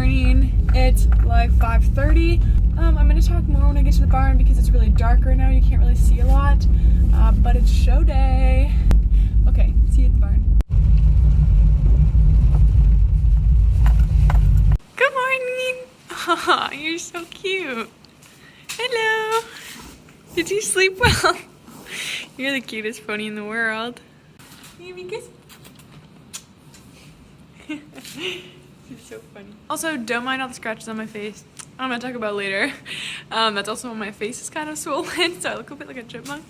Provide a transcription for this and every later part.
morning. It's like 5:30. I'm gonna talk more when I get to the barn because it's really dark right now. You can't really see a lot, but it's show day. Okay, see you at the barn. Good morning. Aw, you're so cute. Hello. Did you sleep well? You're the cutest pony in the world. Give me a kiss. It's so funny. Also, don't mind all the scratches on my face. I'm gonna talk about later. That's also when my face is kind of swollen, so I look a bit like a chipmunk.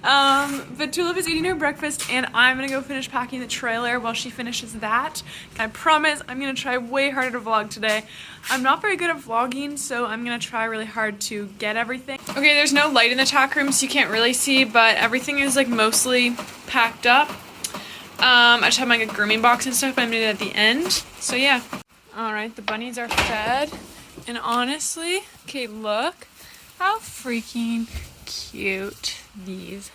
But Tulip is eating her breakfast, and I'm gonna go finish packing the trailer while she finishes that. I promise I'm gonna try way harder to vlog today. I'm not very good at vlogging, so I'm gonna try really hard to get everything. Okay, there's no light in the tack room, so you can't really see, but everything is like mostly packed up. I just have my like, grooming box and stuff, but I'm doing it at the end. So yeah. Alright, the bunnies are fed. And honestly, okay, look how freaking cute these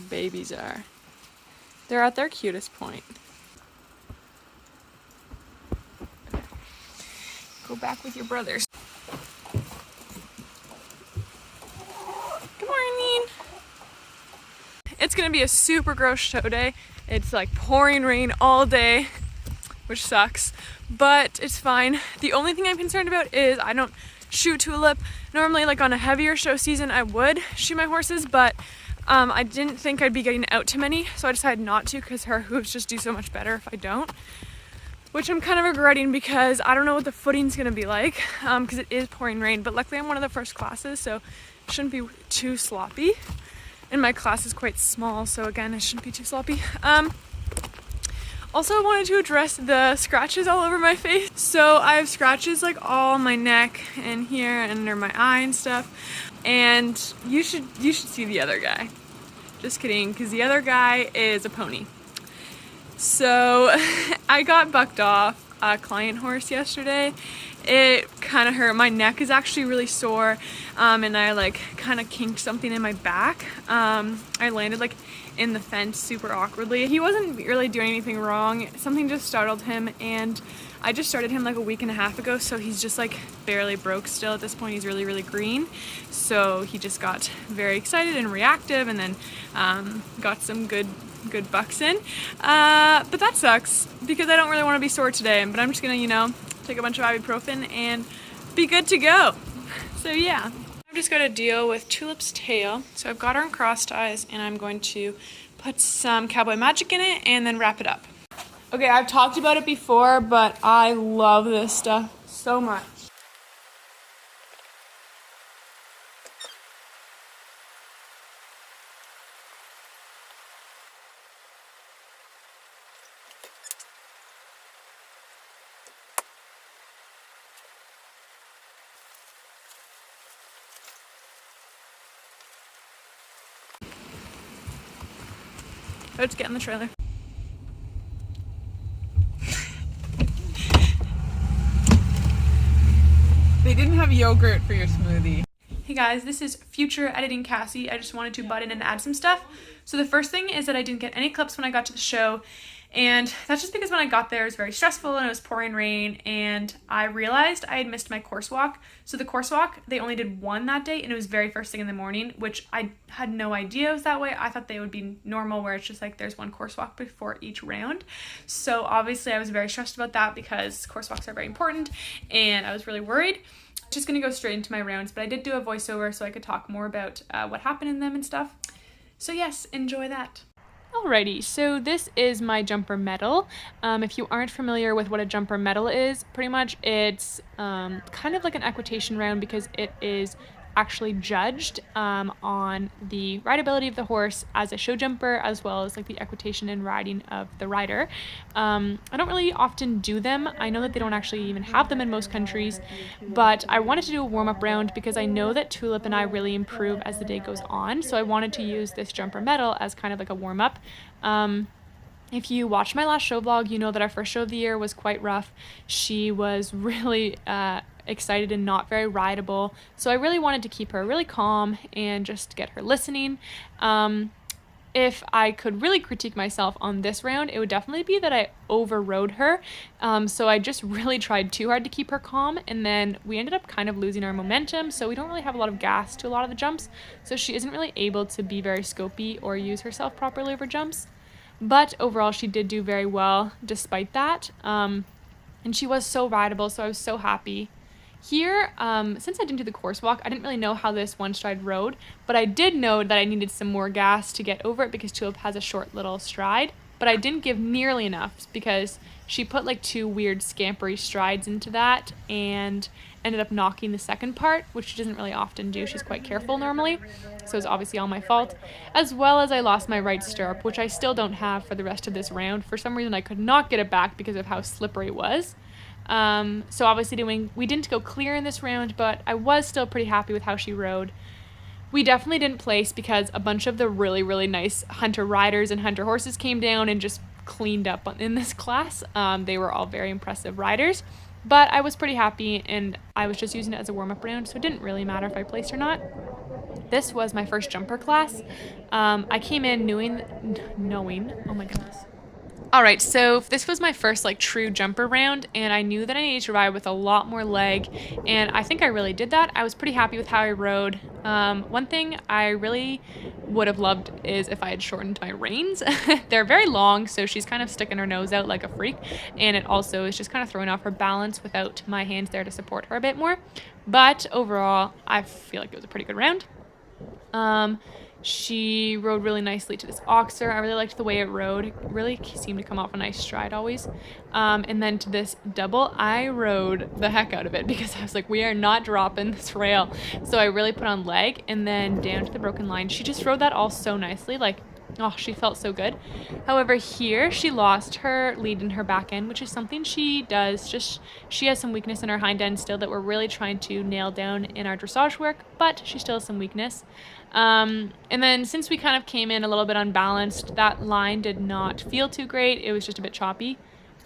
babies are. They're at their cutest point. Okay. Go back with your brothers. Good morning. It's gonna be a super gross show day. It's like pouring rain all day, which sucks, but it's fine. The only thing I'm concerned about is I don't shoot Tulip. Normally, like on a heavier show season, I would shoot my horses, but I didn't think I'd be getting out too many, so I decided not to because her hooves just do so much better if I don't, which I'm kind of regretting because I don't know what the footing's gonna be like because it is pouring rain, but luckily I'm one of the first classes, so it shouldn't be too sloppy. And my class is quite small, so again, it shouldn't be too sloppy. Also, I wanted to address the scratches all over my face. So I have scratches like all on my neck and here and under my eye and stuff. And you should see the other guy. Just kidding, because the other guy is a pony. So I got bucked off a client horse yesterday. It kind of hurt. My neck is actually really sore, and I like kind of kinked something in my back. I landed like in the fence super awkwardly. He wasn't really doing anything wrong. Something just startled him, and I just started him like a week and a half ago, so he's just like barely broke still at this point. He's really, really green. So he just got very excited and reactive, and then got some good bucks in. But that sucks because I don't really want to be sore today, but I'm just gonna, you know, take a bunch of ibuprofen and be good to go. So yeah. I've just got to deal with Tulip's tail. So I've got her in cross ties, and I'm going to put some Cowboy Magic in it and then wrap it up. Okay, I've talked about it before, but I love this stuff so much. Let's get in the trailer. They didn't have yogurt for your smoothie. Hey guys, this is future editing Cassie. I just wanted to butt in and add some stuff. So the first thing is that I didn't get any clips when I got to the show, and that's just because when I got there it was very stressful and it was pouring rain, and I realized I had missed my course walk. So the course walk, they only did one that day, and it was very first thing in the morning, which I had no idea it was that way. I thought they would be normal where it's just like there's one course walk before each round. So obviously I was very stressed about that because course walks are very important, and I was really worried. Just gonna go straight into my rounds, but I did do a voiceover so I could talk more about what happened in them and stuff. So yes, enjoy that. Alrighty, so this is my jumper medal. If you aren't familiar with what a jumper medal is, pretty much it's kind of like an equitation round because it is actually judged on the rideability of the horse as a show jumper, as well as like the equitation and riding of the rider. I don't really often do them. I know that they don't actually even have them in most countries, but I wanted to do a warm-up round because I know that Tulip and I really improve as the day goes on, so I wanted to use this jumper medal as kind of like a warm-up. If you watched my last show vlog, you know that our first show of the year was quite rough. She was really excited and not very rideable, so I really wanted to keep her really calm and just get her listening. if I could really critique myself on this round, it would definitely be that I overrode her. So I just really tried too hard to keep her calm, and then we ended up kind of losing our momentum, so we don't really have a lot of gas to a lot of the jumps, so she isn't really able to be very scopy or use herself properly over jumps. But overall, she did do very well despite that, and she was so rideable, so I was so happy. Here, since I didn't do the course walk, I didn't really know how this one stride rode, but I did know that I needed some more gas to get over it because Tulip has a short little stride, but I didn't give nearly enough because she put like 2 weird scampery strides into that and ended up knocking the second part, which she doesn't really often do. She's quite careful normally, so it's obviously all my fault, as well as I lost my right stirrup, which I still don't have for the rest of this round. For some reason, I could not get it back because of how slippery it was. So obviously we didn't go clear in this round, but I was still pretty happy with how she rode. We definitely didn't place because a bunch of the really, really nice hunter riders and hunter horses came down and just cleaned up in this class. They were all very impressive riders, but I was pretty happy, and I was just using it as a warm-up round, so it didn't really matter if I placed or not. This was my first jumper class. I came in knowing, oh my goodness. Alright, so this was my first like true jumper round, and I knew that I needed to ride with a lot more leg, and I think I really did that. I was pretty happy with how I rode. One thing I really would have loved is if I had shortened my reins. They're very long, so she's kind of sticking her nose out like a freak, and it also is just kind of throwing off her balance without my hands there to support her a bit more. But overall, I feel like it was a pretty good round. She rode really nicely to this oxer. I really liked the way it rode. It really seemed to come off a nice stride always. And then to this double, I rode the heck out of it because I was like, we are not dropping this rail. So I really put on leg, and then down to the broken line. She just rode that all so nicely. Like, oh, she felt so good. However, here she lost her lead in her back end, which is something she does. Just she has some weakness in her hind end still that we're really trying to nail down in our dressage work, but she still has some weakness. And then since we kind of came in a little bit unbalanced, that line did not feel too great. It was just a bit choppy.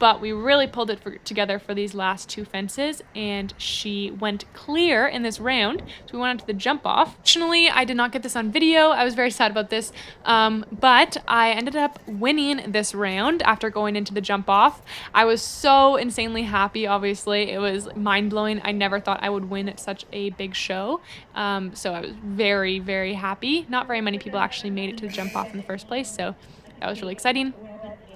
But we really pulled it together for these last 2 fences, and she went clear in this round. So we went on to the jump off. Fortunately, I did not get this on video. I was very sad about this, but I ended up winning this round after going into the jump off. I was so insanely happy, obviously. It was mind-blowing. I never thought I would win at such a big show, so I was very, very happy. Not very many people actually made it to the jump off in the first place, so that was really exciting.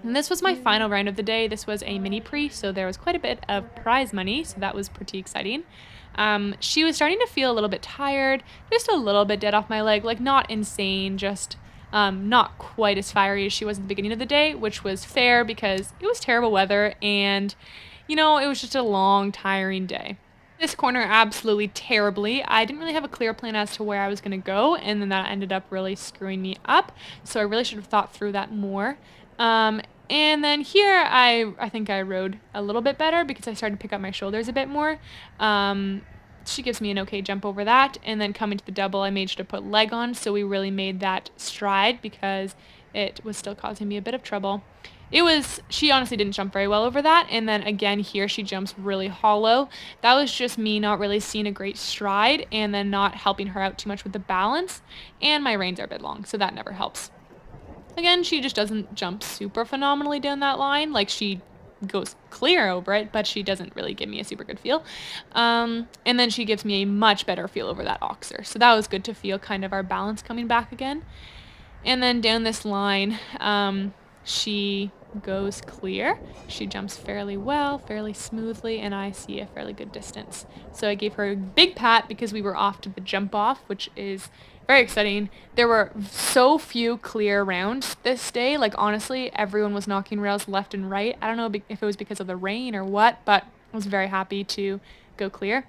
And this was my final round of the day. This was a Mini Prix, so there was quite a bit of prize money, so that was pretty exciting. She was starting to feel a little bit tired, just a little bit dead off my leg, like not insane, just not quite as fiery as she was at the beginning of the day, which was fair because it was terrible weather and, you know, it was just a long, tiring day. This corner absolutely terribly. I didn't really have a clear plan as to where I was going to go, and then that ended up really screwing me up, so I really should have thought through that more. And then here, I think I rode a little bit better because I started to pick up my shoulders a bit more. She gives me an okay jump over that, and then coming to the double, I made sure to put leg on, so we really made that stride because it was still causing me a bit of trouble. She honestly didn't jump very well over that, and then again here she jumps really hollow. That was just me not really seeing a great stride and then not helping her out too much with the balance, and my reins are a bit long, so that never helps. Again, she just doesn't jump super phenomenally down that line. Like, she goes clear over it, but she doesn't really give me a super good feel. And then she gives me a much better feel over that oxer. So that was good to feel kind of our balance coming back again. And then down this line, she goes clear. She jumps fairly well, fairly smoothly, and I see a fairly good distance. So I gave her a big pat because we were off to the jump off, which is very exciting. There were so few clear rounds this day. Like, honestly, everyone was knocking rails left and right. I don't know if it was because of the rain or what, but I was very happy to go clear.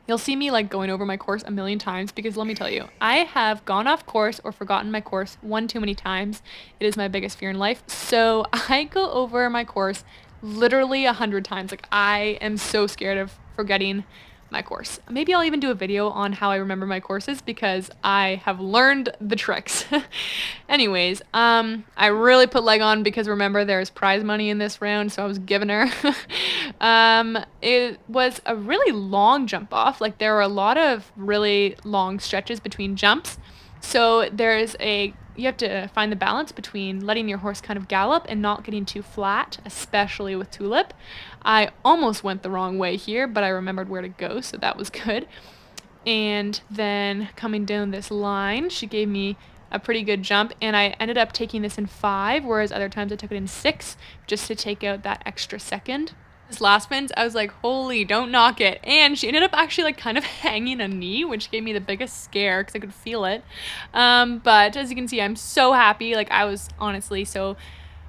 You'll see me like going over my course a million times because let me tell you, I have gone off course or forgotten my course one too many times. It is my biggest fear in life. So I go over my course literally 100 times. Like, I am so scared of forgetting my course. Maybe I'll even do a video on how I remember my courses because I have learned the tricks. Anyways, I really put leg on because remember there's prize money in this round, so I was giving her. It was a really long jump off. Like, there were a lot of really long stretches between jumps. So there's a you have to find the balance between letting your horse kind of gallop and not getting too flat, especially with Tulip. I almost went the wrong way here, but I remembered where to go, so that was good. And then coming down this line, she gave me a pretty good jump, and I ended up taking this in 5, whereas other times I took it in 6, just to take out that extra second. This last fence, I was like, holy, don't knock it. And she ended up actually like kind of hanging a knee, which gave me the biggest scare because I could feel it. But as you can see, I'm so happy. Like, I was honestly so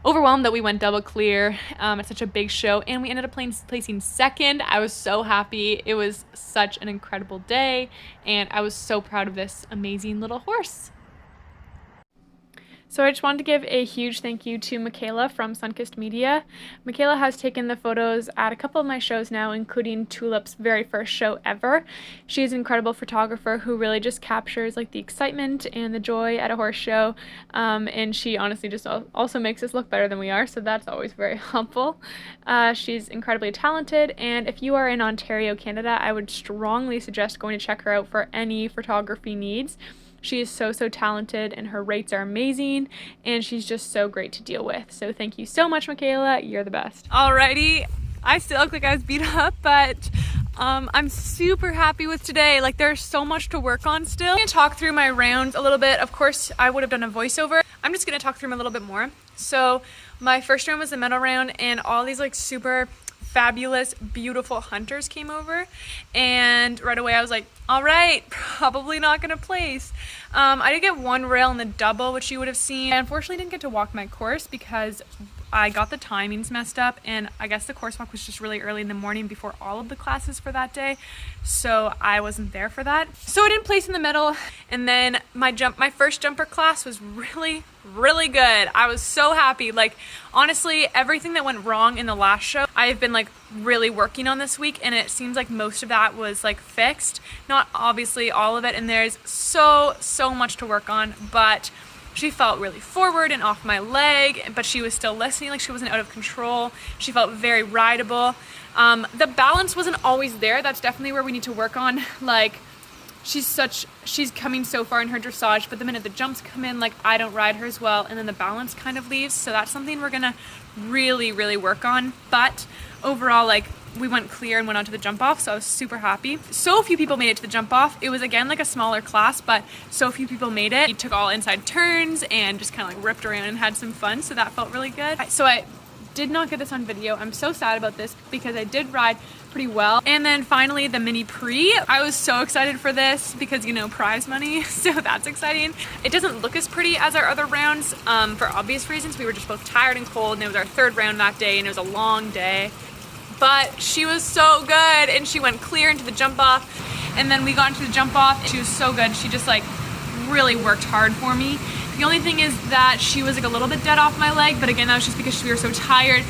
overwhelmed that we went double clear at such a big show, and we ended up placing second. I was so happy. It was such an incredible day, and I was so proud of this amazing little horse. So I just wanted to give a huge thank you to Michaela from Sunkist Media. Michaela has taken the photos at a couple of my shows now, including Tulip's very first show ever. She's an incredible photographer who really just captures like the excitement and the joy at a horse show, and she honestly just also makes us look better than we are, so that's always very helpful. She's incredibly talented, and if you are in Ontario, Canada, I would strongly suggest going to check her out for any photography needs. She is so talented, and her rates are amazing, and she's just so great to deal with. So thank you so much, Michaela. You're the best. Alrighty, I still look like I was beat up, but I'm super happy with today. Like, there's so much to work on still. I'm gonna talk through my rounds a little bit. Of course, I would have done a voiceover. I'm just gonna talk through them a little bit more. So my first round was the medal round, and all these like super fabulous, beautiful hunters came over, and right away I was like, all right, probably not gonna place. I did get one rail in the double, which you would have seen. I unfortunately didn't get to walk my course because I got the timings messed up, and I guess the course walk was just really early in the morning before all of the classes for that day, so I wasn't there for that. So I didn't place in the middle, and then my first jumper class was really good. I was so happy. Like, honestly, everything that went wrong in the last show, I've been like really working on this week, and it seems like most of that was like fixed. Not obviously all of it, and there's so much to work on, but she felt really forward and off my leg, but she was still listening, like she wasn't out of control. She felt very rideable. The balance wasn't always there. That's definitely where we need to work on. Like, she's coming so far in her dressage, but the minute the jumps come in, like, I don't ride her as well, and then the balance kind of leaves. So that's something we're gonna really work on. But overall, like, we went clear and went on to the jump off, so I was super happy. So few people made it to the jump off. It was again like a smaller class, but so few people made it. We took all inside turns and just kind of like ripped around and had some fun, so that felt really good. So I did not get this on video. I'm so sad about this because I did ride pretty well. And then finally the Mini Prix. I was so excited for this because, you know, prize money, so that's exciting. It doesn't look as pretty as our other rounds for obvious reasons. We were just both tired and cold, and it was our third round that day, and it was a long day. But she was so good, and she went clear into the jump off, and then we got into the jump off, and she was so good. She just like really worked hard for me. The only thing is that she was like a little bit dead off my leg, but again, that was just because we were so tired,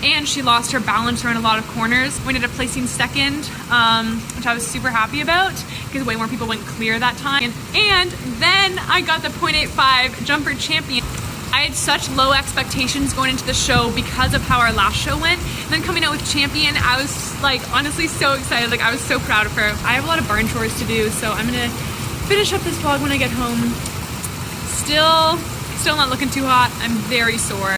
and she lost her balance around a lot of corners. We ended up placing second, which I was super happy about because way more people went clear that time. And then I got the 0.85 jumper champion. I had such low expectations going into the show because of how our last show went. And then coming out with champion, I was like honestly so excited. Like, I was so proud of her. I have a lot of barn chores to do, so I'm gonna finish up this vlog when I get home. Still not looking too hot. I'm very sore.